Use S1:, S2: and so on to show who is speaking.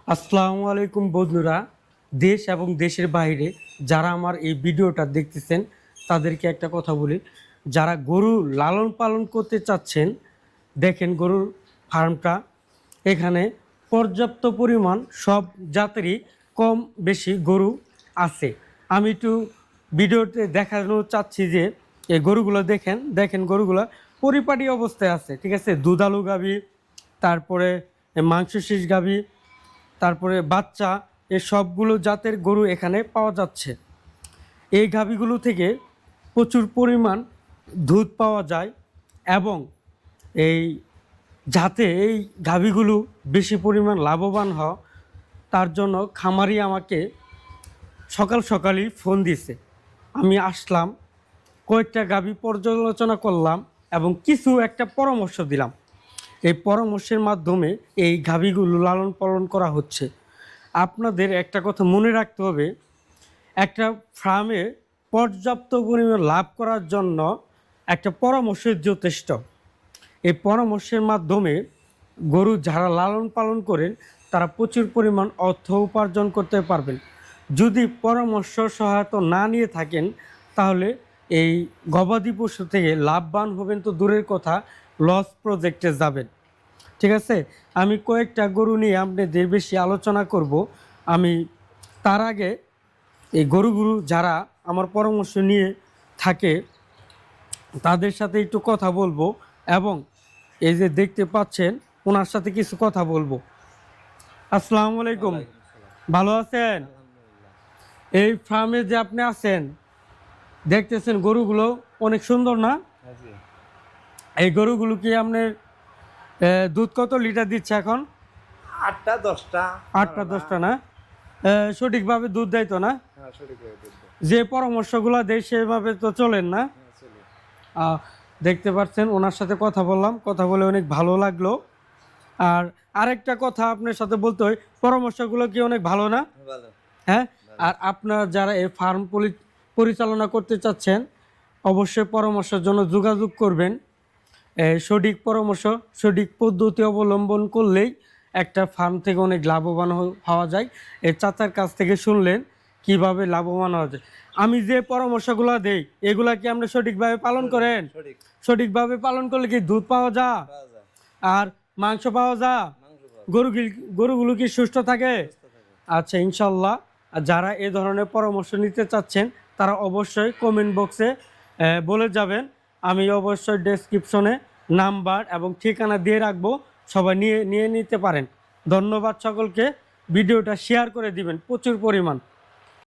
S1: আসসালামু আলাইকুম বন্ধুরা, দেশ এবং দেশের বাইরে যারা আমার এই ভিডিওটা দেখতেছেন তাদেরকে একটা কথা বলি। যারা গরু লালন পালন করতে চাচ্ছেন, দেখেন গরুর ফার্মটা। এখানে পর্যাপ্ত পরিমাণ সব জাতেরই কম বেশি গরু আছে। আমি একটু ভিডিওতে দেখানো চাচ্ছি যে এই গরুগুলো দেখেন গরুগুলো পরিপাটি অবস্থায় আছে, ঠিক আছে। দুধালু গাভী, তারপরে মাংস শীষ গাভী, তারপরে বাচ্চা, এই সবগুলো জাতের গরু এখানে পাওয়া যাচ্ছে। এই গাভীগুলো থেকে প্রচুর পরিমাণ দুধ পাওয়া যায় এবং এই যাতে এই গাভীগুলো বেশি পরিমাণ লাভবান হয় তার জন্য খামারি আমাকে সকাল সকালই ফোন দিছে। আমি আসলাম, কয়েকটা গাভী পর্যালোচনা করলাম এবং কিছু একটা পরামর্শ দিলাম। এই পরামর্শের মাধ্যমে এই গাভীগুলো লালন পালন করা হচ্ছে। আপনাদের একটা কথা মনে রাখতে হবে, একটা ফার্মে পর্যাপ্ত পরিমাণ লাভ করার জন্য একটা পরামর্শের যথেষ্ট। এই পরামর্শের মাধ্যমে গরু যারা লালন পালন করেন তারা প্রচুর পরিমাণ অর্থ উপার্জন করতে পারবেন। যদি পরামর্শ সহায়তা না নিয়ে থাকেন তাহলে এই গবাদি পশু থেকে লাভবান হবেন তো দূরের কথা, লস প্রজেক্টে যাবেন, ঠিক আছে। আমি কয়েকটা গরু নিয়ে আপনাদের বেশি আলোচনা করব। আমি তার আগে এই গরুগুলো যারা আমার পরামর্শ নিয়ে থাকে তাদের সাথে একটু কথা বলবো এবং এই যে দেখতে পাচ্ছেন ওনার সাথে কিছু কথা বলবো। আসসালামু আলাইকুম, ভালো আছেন? এই ফার্মে যে আপনি আছেন দেখতেছেন গরুগুলো অনেক সুন্দর না? এই গরুগুলো কি আপনার দুধ কত লিটার দিচ্ছে এখন?
S2: 8টা 10টা
S1: 8টা 10টা না? সঠিকভাবে দুধ দেয় তো না?
S2: হ্যাঁ সঠিকভাবে দুধ দেয়।
S1: যে পরামর্শগুলো দেয় সেভাবে তো চলেন না?
S2: হ্যাঁ, চলে।
S1: দেখতে পাচ্ছেন ওনার সাথে কথা বললাম, কথা বলে অনেক ভালো লাগলো। আর আরেকটা কথা আপনার সাথে বলতে হয়, পরামর্শগুলো কি অনেক ভালো না?
S2: ভালো।
S1: হ্যাঁ। আর আপনারা যারা এই ফার্ম পরিচালনা করতে চাচ্ছেন অবশ্যই পরামর্শের জন্য যোগাযোগ করবেন। সঠিক পরামর্শ সঠিক পদ্ধতি অবলম্বন করলেই একটা ফার্ম থেকে অনেক লাভবান হওয়া যায়। এই চাচার কাছ থেকে শুনলেন কিভাবে লাভবান হওয়া যায়। আমি যে পরামর্শগুলো দেই এগুলা কি আপনি সঠিকভাবে পালন করেন?
S2: সঠিক
S1: সঠিকভাবে পালন করলে কি দুধ পাওয়া যায়
S2: পাওয়া যায়।
S1: আর মাংস পাওয়া যায়?
S2: মাংস পাওয়া যায়।
S1: গরুগুলো কি সুস্থ থাকে?
S2: সুস্থ থাকে।
S1: আচ্ছা, ইনশাল্লাহ। আর যারা এ ধরনের পরামর্শ নিতে চাচ্ছেন তারা অবশ্যই কমেন্ট বক্সে বলে যাবেন। আমি অবশ্যই ডেসক্রিপশনে নাম্বার এবং ঠিকানা দিয়ে রাখবো, সবাই নিয়ে নিতে পারেন। ধন্যবাদ সকলকে। ভিডিওটা শেয়ার করে দিবেন প্রচুর পরিমাণ।